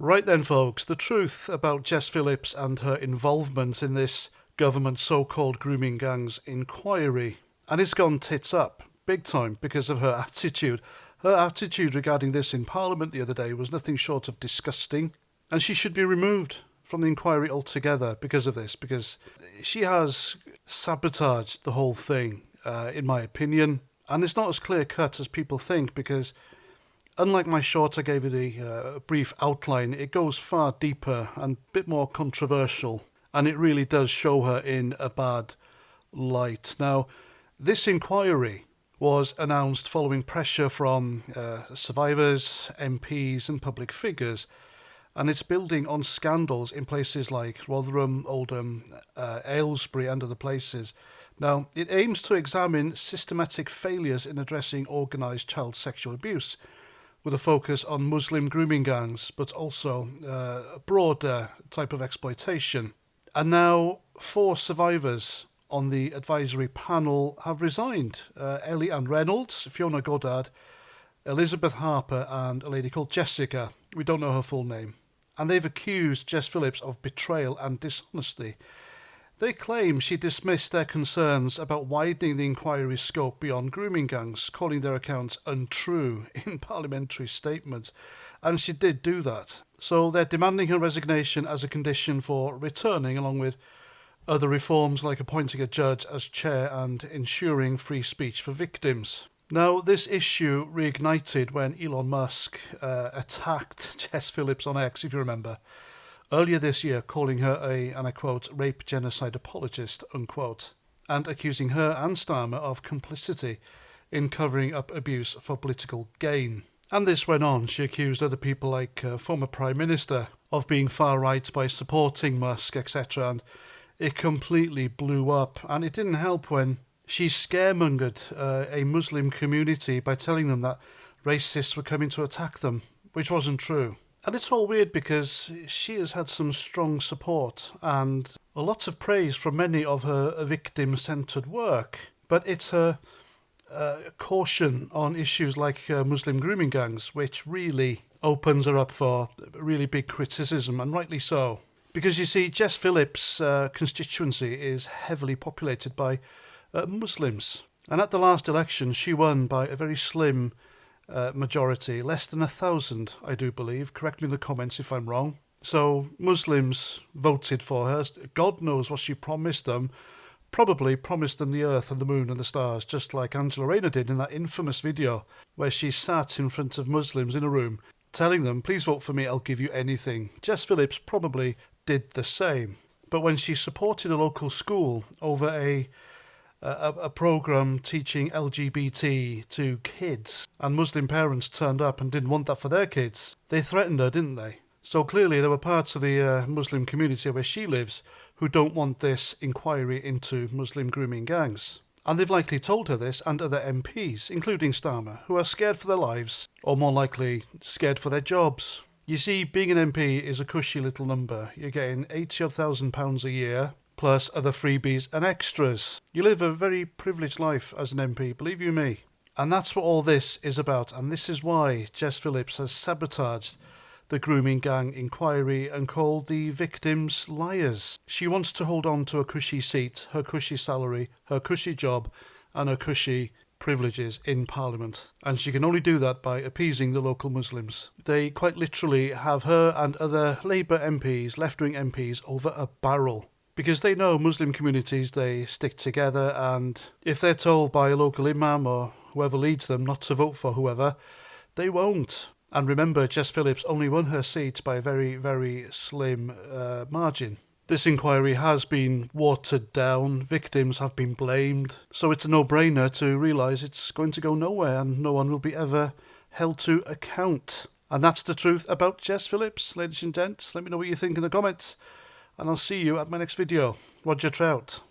Right then, folks, the truth about Jess Phillips and her involvement in this government so-called grooming gangs inquiry. And it's gone tits up, big time, because of her attitude. Her attitude regarding this in Parliament the other day was nothing short of disgusting. And she should be removed from the inquiry altogether because of this, because she has sabotaged the whole thing, in my opinion. And it's not as clear-cut as people think, because unlike my short, I gave you the brief outline, it goes far deeper and a bit more controversial, and it really does show her in a bad light. Now, this inquiry was announced following pressure from survivors, MPs and public figures, and it's building on scandals in places like Rotherham, Oldham, Aylesbury and other places. Now, it aims to examine systematic failures in addressing organised child sexual abuse, with a focus on Muslim grooming gangs, but also a broader type of exploitation. And now 4 survivors on the advisory panel have resigned. Ellie Ann Reynolds, Fiona Goddard, Elizabeth Harper and a lady called Jessica. We don't know her full name. And they've accused Jess Phillips of betrayal and dishonesty. They claim she dismissed their concerns about widening the inquiry's scope beyond grooming gangs, calling their accounts untrue in parliamentary statements. And she did do that. So they're demanding her resignation as a condition for returning, along with other reforms like appointing a judge as chair and ensuring free speech for victims. Now, this issue reignited when Elon Musk attacked Jess Phillips on X, if you remember, earlier this year, calling her and I quote, rape genocide apologist, unquote, and accusing her and Starmer of complicity in covering up abuse for political gain. And this went on. She accused other people like former Prime Minister of being far right by supporting Musk, etc. And it completely blew up. And it didn't help when she scaremongered a Muslim community by telling them that racists were coming to attack them, which wasn't true. And it's all weird because she has had some strong support and a lot of praise from many of her victim-centred work. But it's her caution on issues like Muslim grooming gangs, which really opens her up for really big criticism, and rightly so. Because you see, Jess Phillips' constituency is heavily populated by Muslims. And at the last election, she won by a very slim majority, less than 1,000, I do believe. Correct me in the comments if I'm wrong. So Muslims voted for her. God knows what she promised them. Probably promised them the earth and the moon and the stars, just like Angela Rayner did in that infamous video where she sat in front of Muslims in a room telling them, please vote for me, I'll give you anything. Jess Phillips probably did the same. But when she supported a local school over a program teaching LGBT to kids, and Muslim parents turned up and didn't want that for their kids, they threatened her, didn't they? So clearly there were parts of the Muslim community where she lives who don't want this inquiry into Muslim grooming gangs. And they've likely told her this, and other MPs, including Starmer, who are scared for their lives, or more likely scared for their jobs. You see, being an MP is a cushy little number. You're getting £80,000 a year, plus other freebies and extras. You live a very privileged life as an MP, believe you me. And that's what all this is about, and this is why Jess Phillips has sabotaged the grooming gang inquiry and called the victims liars. She wants to hold on to a cushy seat, her cushy salary, her cushy job, and her cushy privileges in Parliament. And she can only do that by appeasing the local Muslims. They quite literally have her and other Labour MPs, left-wing MPs, over a barrel. Because they know Muslim communities, they stick together, and if they're told by a local imam or whoever leads them not to vote for whoever, they won't. And remember, Jess Phillips only won her seat by a very, very slim margin. This inquiry has been watered down, victims have been blamed, so it's a no-brainer to realise it's going to go nowhere and no one will be ever held to account. And that's the truth about Jess Phillips, ladies and gents. Let me know what you think in the comments, and I'll see you at my next video. Roger Trout.